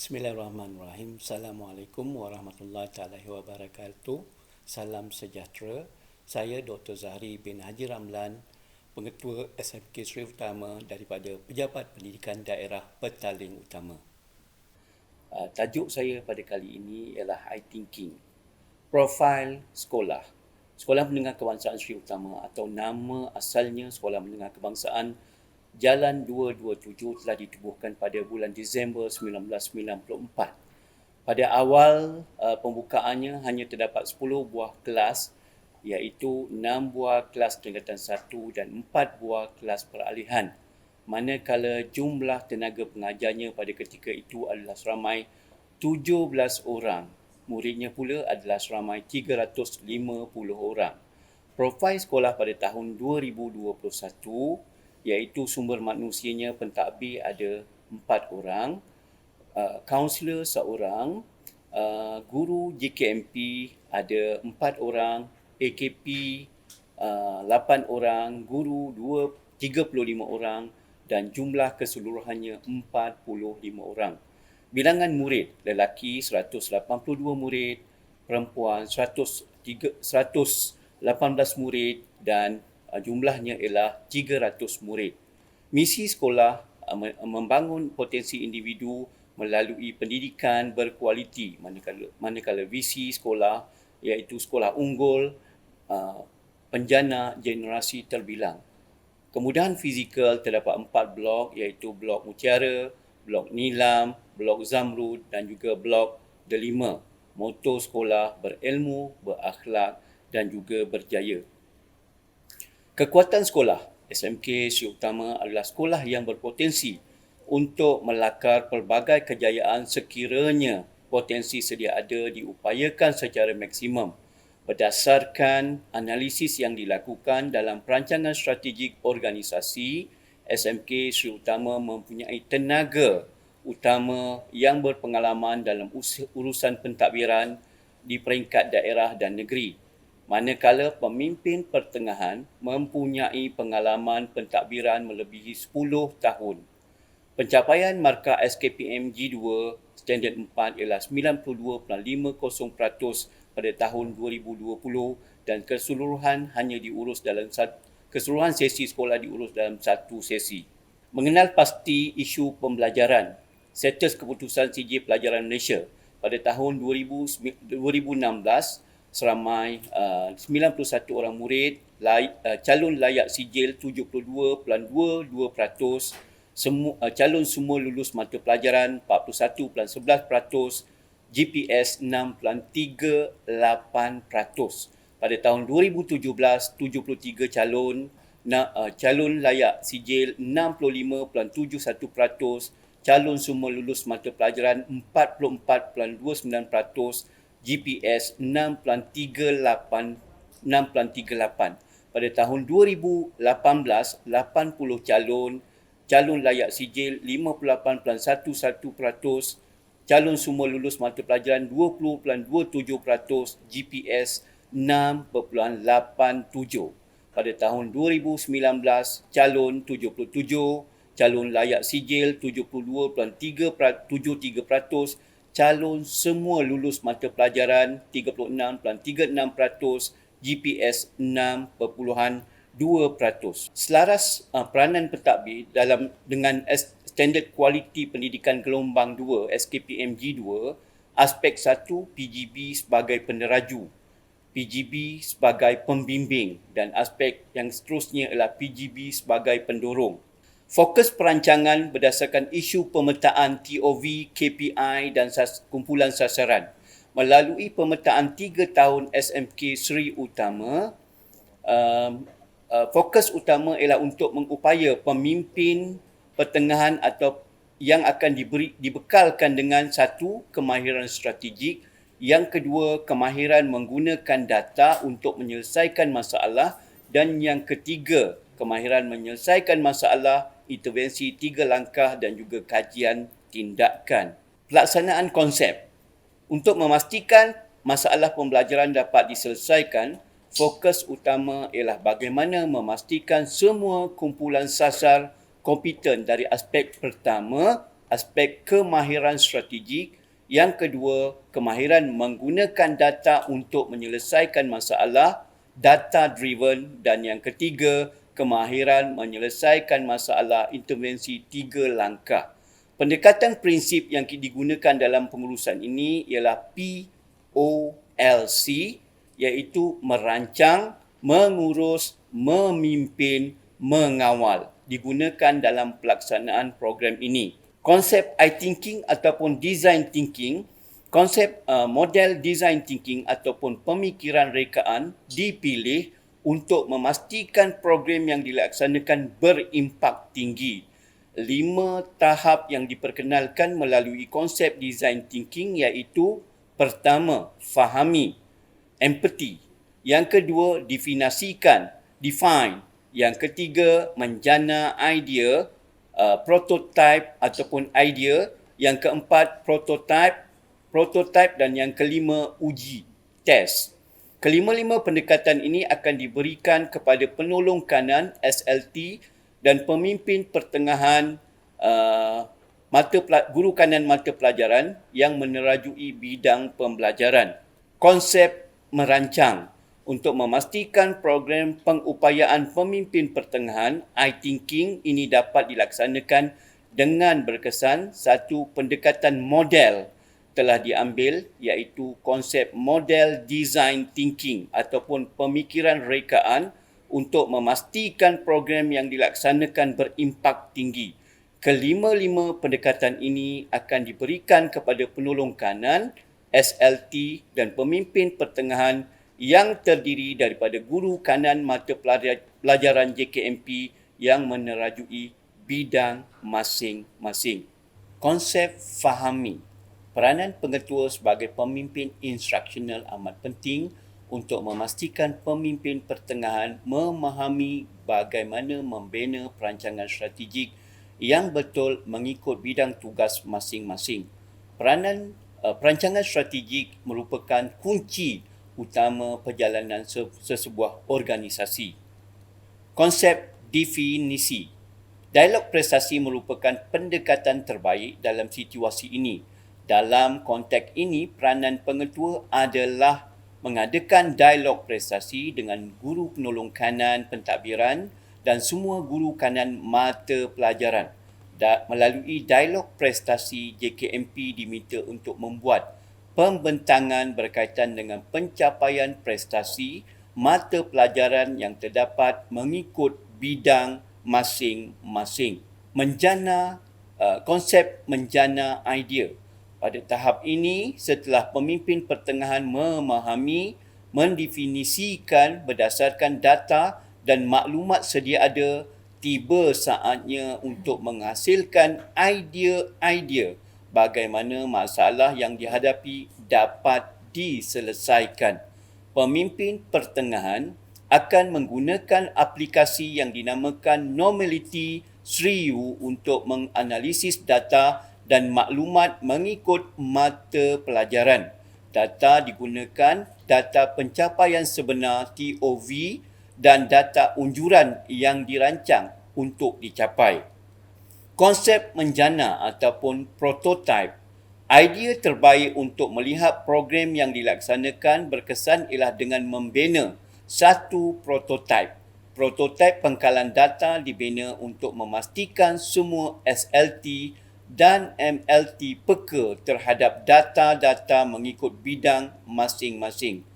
Bismillahirrahmanirrahim. Assalamualaikum warahmatullahi taala wabarakatuh. Salam sejahtera. Saya Dr. Zahri bin Haji Ramlan, Pengetua SMK Seri Utama daripada Pejabat Pendidikan Daerah Petaling Utama. Tajuk saya pada kali ini ialah I Thinking. Profil sekolah. Sekolah Menengah Kebangsaan Seri Utama atau nama asalnya Sekolah Menengah Kebangsaan Jalan 227 telah ditubuhkan pada bulan Disember 1994. Pada awal pembukaannya hanya terdapat 10 buah kelas, iaitu 6 buah kelas tingkatan 1 dan 4 buah kelas peralihan. Manakala jumlah tenaga pengajarnya pada ketika itu adalah seramai 17 orang. Muridnya pula adalah seramai 350 orang. Profil sekolah pada tahun 2021 iaitu sumber manusianya pentadbir ada 4 orang, kaunselor seorang, guru JKMP ada 4 orang, AKP 8 orang, guru 35 orang dan jumlah keseluruhannya 45 orang. Bilangan murid, lelaki 182 murid, perempuan 118 murid dan jumlahnya ialah 300 murid. Misi sekolah membangun potensi individu melalui pendidikan berkualiti, manakala visi sekolah iaitu sekolah unggul, penjana generasi terbilang. Kemudahan fizikal terdapat 4 blok iaitu blok Mutiara, blok Nilam, blok Zamrud dan juga blok Delima. Moto sekolah berilmu, berakhlak dan juga berjaya. Kekuatan sekolah SMK Seri Utama adalah sekolah yang berpotensi untuk melakar pelbagai kejayaan sekiranya potensi sedia ada diupayakan secara maksimum berdasarkan analisis yang dilakukan dalam perancangan strategik organisasi. SMK Seri Utama mempunyai tenaga utama yang berpengalaman dalam urusan pentadbiran di peringkat daerah dan negeri, manakala pemimpin pertengahan mempunyai pengalaman pentadbiran melebihi 10 tahun. Pencapaian markah SKPM G2 Standard 4 ialah 92.50% pada tahun 2020 dan keseluruhan sesi sekolah diurus dalam satu sesi. Mengenal pasti isu pembelajaran. Status keputusan CJ Pelajaran Malaysia pada tahun 2016 seramai 91 orang murid, calon layak sijil 72.22%, calon semua lulus mata pelajaran 41.11%, GPS 6.38%. Pada tahun 2017, 73 calon layak sijil 65.71%, calon semua lulus mata pelajaran 44.29%, GPS 6.38. Pada tahun 2018, 80 calon layak sijil 58.11%, calon semua lulus mata pelajaran 20.27%, GPS 6.87. Pada tahun 2019, calon 77, calon layak sijil 72.73%, calon semua lulus mata pelajaran 36.36%, GPS 6.2%. Selaras peranan pentadbir dengan standard kualiti pendidikan gelombang 2 SKPM G2, aspek 1 PGB sebagai peneraju, PGB sebagai pembimbing dan aspek yang seterusnya ialah PGB sebagai pendorong. Fokus perancangan berdasarkan isu pemetaan TOV, KPI dan kumpulan sasaran. Melalui pemetaan 3 tahun SMK Seri Utama, fokus utama ialah untuk mengupaya pemimpin pertengahan atau yang akan dibekalkan dengan 1. Kemahiran strategik, yang kedua kemahiran menggunakan data untuk menyelesaikan masalah dan yang ketiga kemahiran menyelesaikan masalah, intervensi 3 langkah dan juga kajian tindakan. Pelaksanaan konsep. Untuk memastikan masalah pembelajaran dapat diselesaikan, fokus utama ialah bagaimana memastikan semua kumpulan sasar kompeten dari aspek pertama, aspek kemahiran strategik. Yang kedua, kemahiran menggunakan data untuk menyelesaikan masalah, data driven. Dan yang ketiga, kemahiran menyelesaikan masalah intervensi 3 langkah. Pendekatan prinsip yang digunakan dalam pengurusan ini ialah POLC, iaitu merancang, mengurus, memimpin, mengawal. Digunakan dalam pelaksanaan program ini. Konsep I-thinking ataupun design thinking, konsep model design thinking ataupun pemikiran rekaan dipilih untuk memastikan program yang dilaksanakan berimpak tinggi. 5 tahap yang diperkenalkan melalui konsep design thinking iaitu: pertama, fahami, empathy. Yang kedua, definasikan, define. Yang ketiga, menjana idea, prototype ataupun idea. Yang keempat, prototype dan yang kelima, uji, test. Kelima-lima pendekatan ini akan diberikan kepada penolong kanan SLT dan pemimpin pertengahan guru kanan mata pelajaran yang menerajui bidang pembelajaran. Konsep merancang untuk memastikan program pengupayaan pemimpin pertengahan I-thinking ini dapat dilaksanakan dengan berkesan. Satu pendekatan model telah diambil iaitu konsep model design thinking ataupun pemikiran rekaan untuk memastikan program yang dilaksanakan berimpak tinggi. Kelima-lima pendekatan ini akan diberikan kepada penolong kanan, SLT dan pemimpin pertengahan yang terdiri daripada guru kanan mata pelajaran JKMP yang menerajui bidang masing-masing. Konsep fahami. Peranan pengetua sebagai pemimpin instruksional amat penting untuk memastikan pemimpin pertengahan memahami bagaimana membina perancangan strategik yang betul mengikut bidang tugas masing-masing. Perancangan strategik merupakan kunci utama perjalanan sesebuah organisasi. Konsep definisi. Dialog prestasi merupakan pendekatan terbaik dalam situasi ini. Dalam konteks ini, peranan pengetua adalah mengadakan dialog prestasi dengan guru penolong kanan pentadbiran dan semua guru kanan mata pelajaran. Melalui dialog prestasi, JKMP diminta untuk membuat pembentangan berkaitan dengan pencapaian prestasi mata pelajaran yang terdapat mengikut bidang masing-masing. Konsep menjana idea. Pada tahap ini, setelah pemimpin pertengahan memahami, mendefinisikan berdasarkan data dan maklumat sedia ada, tiba saatnya untuk menghasilkan idea-idea bagaimana masalah yang dihadapi dapat diselesaikan. Pemimpin pertengahan akan menggunakan aplikasi yang dinamakan Normality Sriu untuk menganalisis data dan maklumat mengikut mata pelajaran. Data digunakan data pencapaian sebenar TOV dan data unjuran yang dirancang untuk dicapai. Konsep menjana ataupun prototype. Idea terbaik untuk melihat program yang dilaksanakan berkesan ialah dengan membina satu prototype. Prototype pengkalan data dibina untuk memastikan semua SLT dan MLT peka terhadap data-data mengikut bidang masing-masing.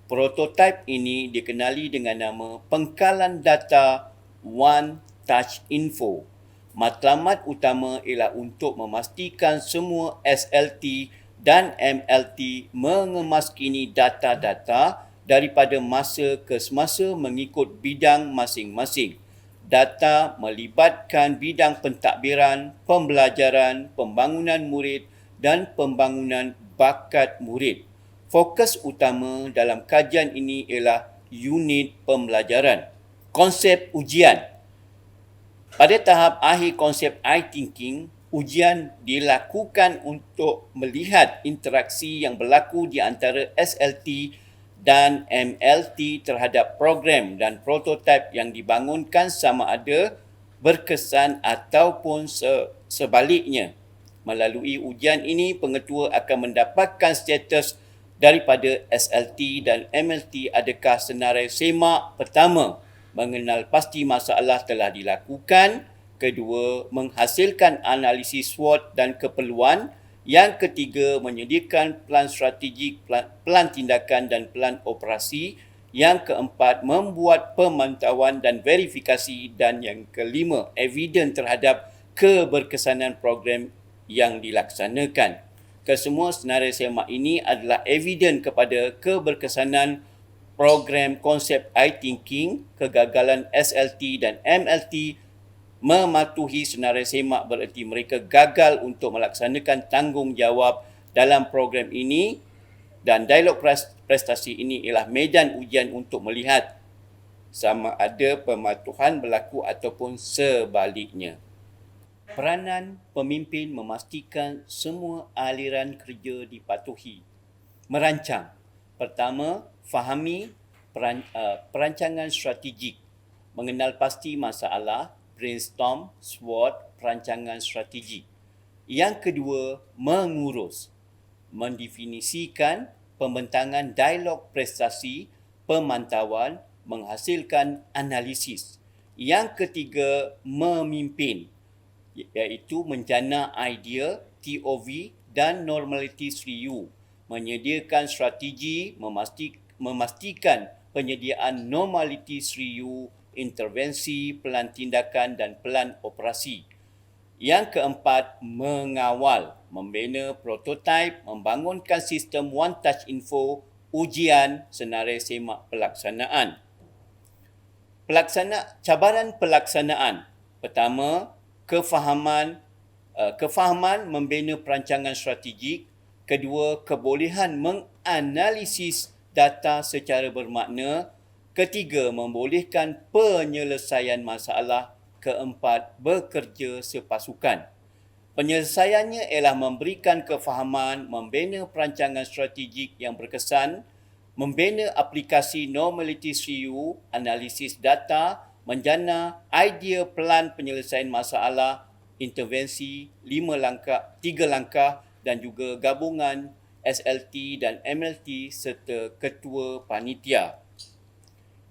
Prototype ini dikenali dengan nama pengkalan data One Touch Info. Matlamat utama ialah untuk memastikan semua SLT dan MLT mengemaskini data-data daripada masa ke semasa mengikut bidang masing-masing. Data melibatkan bidang pentadbiran, pembelajaran, pembangunan murid dan pembangunan bakat murid. Fokus utama dalam kajian ini ialah unit pembelajaran. Konsep ujian. Pada tahap akhir konsep I-thinking, ujian dilakukan untuk melihat interaksi yang berlaku di antara SLT dan MLT terhadap program dan prototip yang dibangunkan sama ada berkesan ataupun sebaliknya. Melalui ujian ini, pengetua akan mendapatkan status daripada SLT dan MLT adakah senarai semak pertama mengenal pasti masalah telah dilakukan, kedua menghasilkan analisis SWOT dan keperluan, yang ketiga menyediakan plan strategik, plan tindakan dan plan operasi, yang keempat membuat pemantauan dan verifikasi, dan yang kelima evidence terhadap keberkesanan program yang dilaksanakan. Kesemua senarai semak ini adalah evidence kepada keberkesanan program konsep I-Thinking. Kegagalan SLT dan MLT mematuhi senarai semak bererti mereka gagal untuk melaksanakan tanggungjawab dalam program ini, dan dialog prestasi ini ialah medan ujian untuk melihat sama ada pematuhan berlaku ataupun sebaliknya. Peranan pemimpin memastikan semua aliran kerja dipatuhi. Merancang. Pertama, fahami perancangan strategik. Mengenal pasti masalah, brainstorm, SWOT, perancangan strategi. Yang kedua, mengurus. Mendefinisikan pembentangan dialog prestasi, pemantauan, menghasilkan analisis. Yang ketiga, memimpin, iaitu menjana idea, TOV dan normalities review, menyediakan strategi, memastikan penyediaan normalities review, intervensi, pelan tindakan dan pelan operasi. Yang keempat, mengawal, membina prototipe, membangunkan sistem One Touch Info, ujian, senarai semak pelaksanaan. Cabaran pelaksanaan. Pertama, kefahaman membina perancangan strategik. Kedua, kebolehan menganalisis data secara bermakna. Ketiga, membolehkan penyelesaian masalah. Keempat, bekerja sepasukan. Penyelesaiannya ialah memberikan kefahaman, membina perancangan strategik yang berkesan, membina aplikasi normalities review, analisis data, menjana idea pelan penyelesaian masalah, intervensi 3 langkah dan juga gabungan SLT dan MLT serta ketua panitia.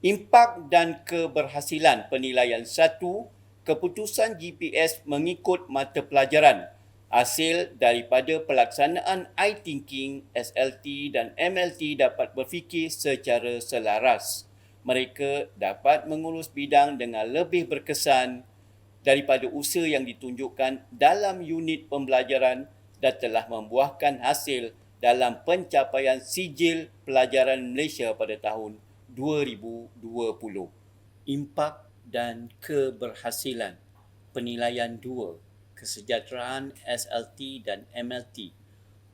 Impak dan keberhasilan penilaian 1, keputusan GPS mengikut mata pelajaran. Hasil daripada pelaksanaan I-Thinking, SLT dan MLT dapat berfikir secara selaras. Mereka dapat mengurus bidang dengan lebih berkesan daripada usaha yang ditunjukkan dalam unit pembelajaran dan telah membuahkan hasil dalam pencapaian sijil pelajaran Malaysia pada tahun 2020. Impak dan keberhasilan penilaian 2, kesejahteraan SLT dan MLT.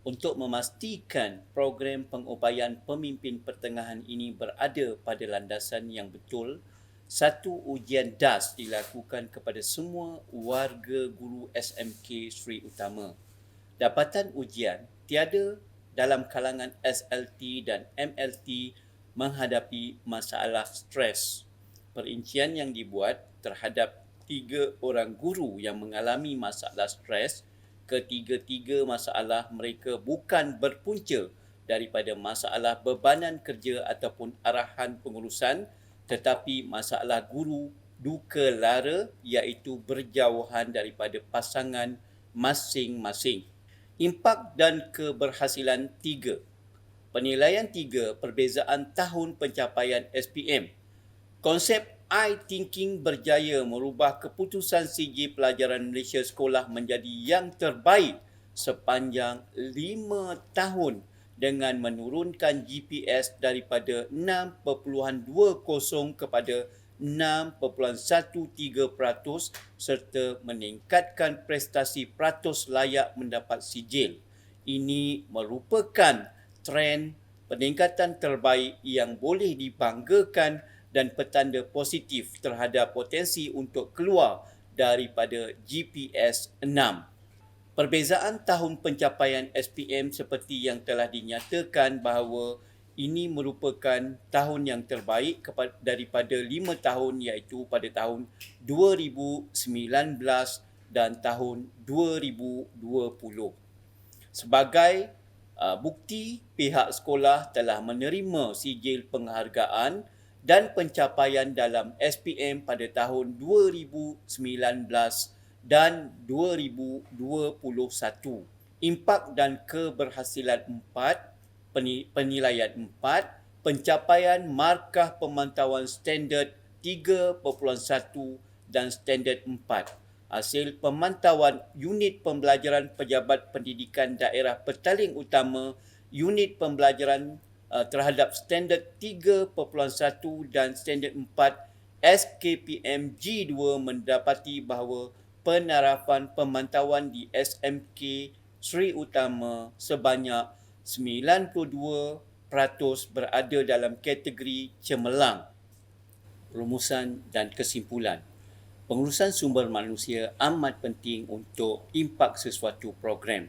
Untuk memastikan program pengupayaan pemimpin pertengahan ini berada pada landasan yang betul, satu ujian DAS dilakukan kepada semua warga guru SMK Sri Utama. Dapatan ujian tiada dalam kalangan SLT dan MLT menghadapi masalah stres. Perincian yang dibuat terhadap 3 orang guru yang mengalami masalah stres, ketiga-tiga masalah mereka bukan berpunca daripada masalah bebanan kerja ataupun arahan pengurusan, tetapi masalah guru duka lara, iaitu berjauhan daripada pasangan masing-masing. Impak dan keberhasilan 3. Penilaian 3, perbezaan tahun pencapaian SPM. Konsep I-Thinking berjaya merubah keputusan sijil pelajaran Malaysia sekolah menjadi yang terbaik sepanjang 5 tahun dengan menurunkan GPS daripada 6.20 kepada 6.13% serta meningkatkan prestasi peratus layak mendapat sijil. Ini merupakan trend peningkatan terbaik yang boleh dibanggakan dan petanda positif terhadap potensi untuk keluar daripada GPS 6. Perbezaan tahun pencapaian SPM seperti yang telah dinyatakan bahawa ini merupakan tahun yang terbaik daripada 5 tahun, iaitu pada tahun 2019 dan tahun 2020. Sebagai bukti, pihak sekolah telah menerima sijil penghargaan dan pencapaian dalam SPM pada tahun 2019 dan 2021. Impak dan keberhasilan 4, penilaian 4, pencapaian markah pemantauan standard 3.1 dan standard 4. Hasil pemantauan unit pembelajaran pejabat pendidikan daerah Petaling Utama, unit pembelajaran terhadap standard 3.1 dan standard 4 SKPM G2 mendapati bahawa penerapan pemantauan di SMK Sri Utama sebanyak 92% berada dalam kategori cemerlang. Rumusan dan kesimpulan. Pengurusan sumber manusia amat penting untuk impak sesuatu program.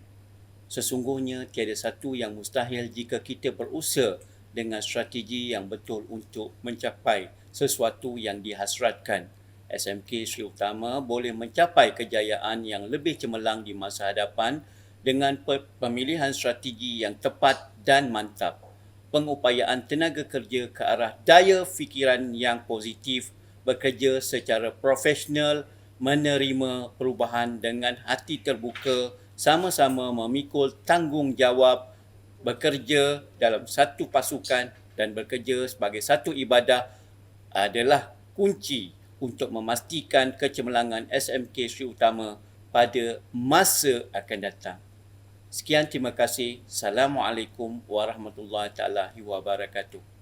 Sesungguhnya tiada satu yang mustahil jika kita berusaha dengan strategi yang betul untuk mencapai sesuatu yang dihasratkan. SMK Sri Utama boleh mencapai kejayaan yang lebih cemerlang di masa hadapan dengan pemilihan strategi yang tepat dan mantap. Pengupayaan tenaga kerja ke arah daya fikiran yang positif, bekerja secara profesional, menerima perubahan dengan hati terbuka, sama-sama memikul tanggungjawab, bekerja dalam satu pasukan dan bekerja sebagai satu ibadah adalah kunci untuk memastikan kecemerlangan SMK Sri Utama pada masa akan datang. Sekian, terima kasih. Assalamualaikum warahmatullahi wabarakatuh.